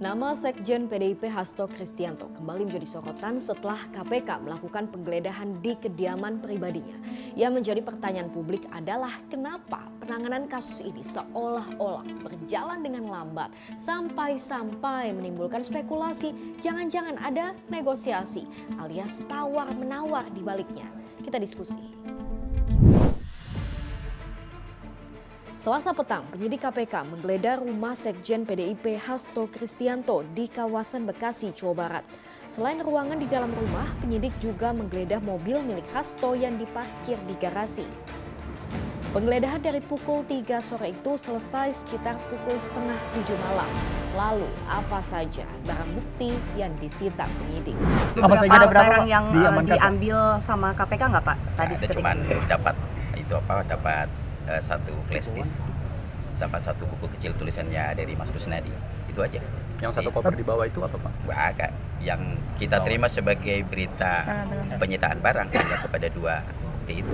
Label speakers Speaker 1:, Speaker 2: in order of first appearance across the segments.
Speaker 1: Nama Sekjen PDIP Hasto Kristianto kembali menjadi sorotan setelah KPK melakukan penggeledahan di kediaman pribadinya. Yang menjadi pertanyaan publik adalah kenapa penanganan kasus ini seolah-olah berjalan dengan lambat sampai menimbulkan spekulasi jangan-jangan ada negosiasi alias tawar-menawar di baliknya. Kita diskusi. Selasa petang, penyidik KPK menggeledah rumah Sekjen PDIP Hasto Kristianto di kawasan Bekasi, Jawa Barat. Selain ruangan di dalam rumah, penyidik juga menggeledah mobil milik Hasto yang diparkir di garasi. Penggeledahan dari pukul 3 sore itu selesai sekitar pukul setengah 7 malam. Lalu, apa saja barang bukti yang disita penyidik?
Speaker 2: Apa saja ada berapa
Speaker 3: barang yang diambil sama KPK nggak Pak?
Speaker 4: Tadi cuma dapat satu flash disk sama satu buku kecil tulisannya dari Mas Rusnadi, itu aja.
Speaker 2: Yang satu koper di bawah itu apa Pak?
Speaker 4: Agak yang kita terima sebagai berita penyitaan barang hanya kepada 2 bukti itu.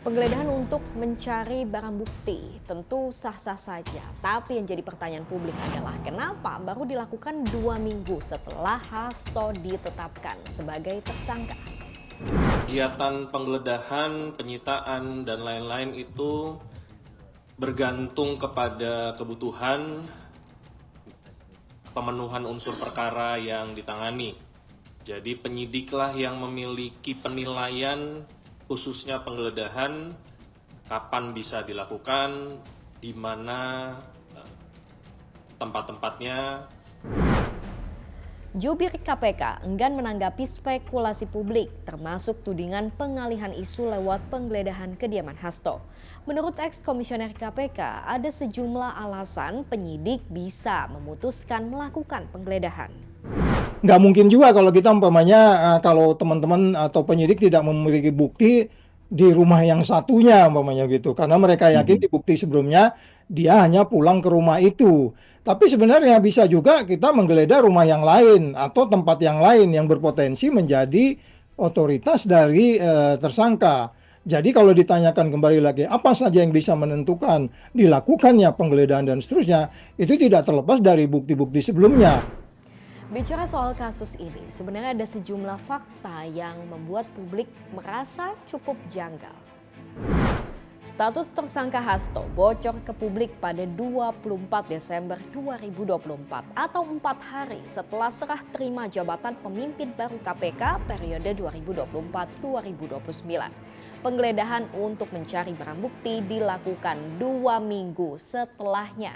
Speaker 1: Penggeledahan untuk mencari barang bukti tentu sah-sah saja, tapi yang jadi pertanyaan publik adalah kenapa baru dilakukan 2 minggu setelah Hasto ditetapkan sebagai tersangka.
Speaker 5: Kegiatan penggeledahan, penyitaan, dan lain-lain itu bergantung kepada kebutuhan pemenuhan unsur perkara yang ditangani. Jadi penyidiklah yang memiliki penilaian khususnya penggeledahan, kapan bisa dilakukan, di mana tempat-tempatnya.
Speaker 1: Jubir KPK enggan menanggapi spekulasi publik, termasuk tudingan pengalihan isu lewat penggeledahan kediaman Hasto. Menurut eks-komisioner KPK, ada sejumlah alasan penyidik bisa memutuskan melakukan penggeledahan.
Speaker 6: Nggak mungkin juga kalau kita umpamanya kalau teman-teman atau penyidik tidak memiliki bukti di rumah yang satunya umpamanya gitu. Karena mereka yakin di bukti sebelumnya dia hanya pulang ke rumah itu. Tapi sebenarnya bisa juga kita menggeledah rumah yang lain atau tempat yang lain yang berpotensi menjadi otoritas dari tersangka. Jadi kalau ditanyakan kembali lagi apa saja yang bisa menentukan dilakukannya penggeledahan dan seterusnya, itu tidak terlepas dari bukti-bukti sebelumnya.
Speaker 1: Bicara soal kasus ini, sebenarnya ada sejumlah fakta yang membuat publik merasa cukup janggal. Status tersangka Hasto bocor ke publik pada 24 Desember 2024 atau 4 hari setelah serah terima jabatan pemimpin baru KPK periode 2024-2029. Penggeledahan untuk mencari barang bukti dilakukan 2 minggu setelahnya.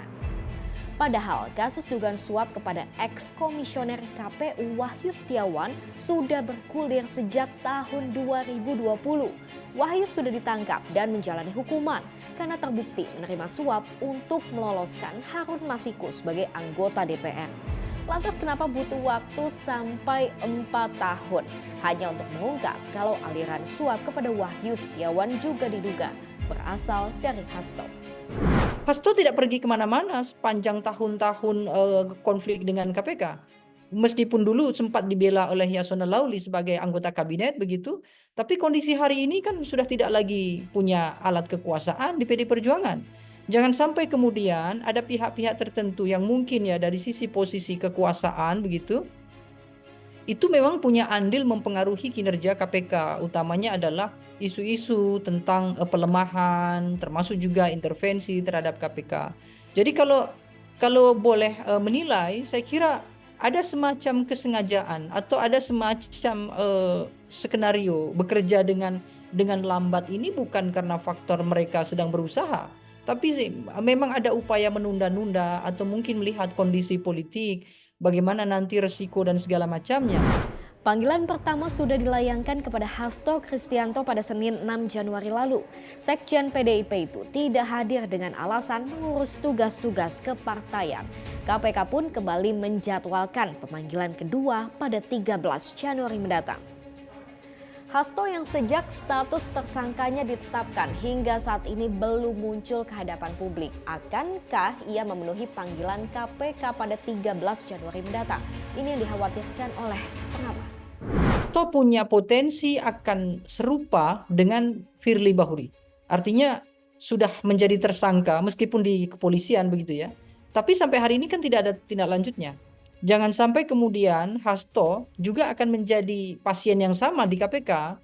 Speaker 1: Padahal kasus dugaan suap kepada eks-komisioner KPU Wahyu Setiawan sudah bergulir sejak tahun 2020. Wahyu sudah ditangkap dan menjalani hukuman karena terbukti menerima suap untuk meloloskan Harun Masiku sebagai anggota DPR. Lantas kenapa butuh waktu sampai 4 tahun hanya untuk mengungkap kalau aliran suap kepada Wahyu Setiawan juga diduga berasal dari Hasto?
Speaker 7: Hasto tidak pergi kemana-mana sepanjang tahun-tahun konflik dengan KPK. Meskipun dulu sempat dibela oleh Yasona Lauli sebagai anggota kabinet begitu, tapi kondisi hari ini kan sudah tidak lagi punya alat kekuasaan di PD Perjuangan. Jangan sampai kemudian ada pihak-pihak tertentu yang mungkin ya dari sisi posisi kekuasaan begitu, itu memang punya andil mempengaruhi kinerja KPK, utamanya adalah isu-isu tentang pelemahan, termasuk juga intervensi terhadap KPK. Jadi kalau boleh menilai, saya kira ada semacam kesengajaan atau ada semacam skenario bekerja dengan lambat ini bukan karena faktor mereka sedang berusaha, tapi memang ada upaya menunda-nunda atau mungkin melihat kondisi politik, bagaimana nanti resiko dan segala macamnya.
Speaker 1: Panggilan pertama sudah dilayangkan kepada Hasto Kristianto pada Senin 6 Januari lalu. Sekjen PDIP itu tidak hadir dengan alasan mengurus tugas-tugas kepartaian. KPK pun kembali menjadwalkan pemanggilan kedua pada 13 Januari mendatang. Hasto yang sejak status tersangkanya ditetapkan hingga saat ini belum muncul ke hadapan publik. Akankah ia memenuhi panggilan KPK pada 13 Januari mendatang? Ini yang dikhawatirkan oleh pengamat.
Speaker 7: Hasto punya potensi akan serupa dengan Firly Bahuri. Artinya sudah menjadi tersangka meskipun di kepolisian begitu ya. Tapi sampai hari ini kan tidak ada tindak lanjutnya. Jangan sampai kemudian Hasto juga akan menjadi pasien yang sama di KPK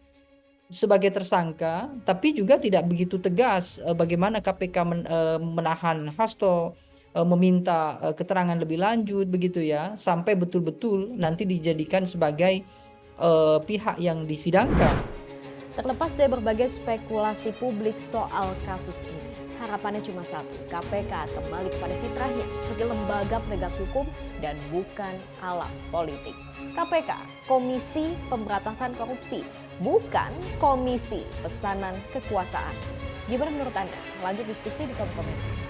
Speaker 7: sebagai tersangka, tapi juga tidak begitu tegas bagaimana KPK menahan Hasto, meminta keterangan lebih lanjut begitu ya, sampai betul-betul nanti dijadikan sebagai pihak yang disidangkan.
Speaker 1: Terlepas dari berbagai spekulasi publik soal kasus ini, harapannya cuma satu, KPK kembali kepada fitrahnya sebagai lembaga penegak hukum dan bukan alat politik. KPK, Komisi Pemberantasan Korupsi, bukan Komisi Pesanan Kekuasaan. Gimana menurut Anda? Lanjut diskusi di kolom komentar.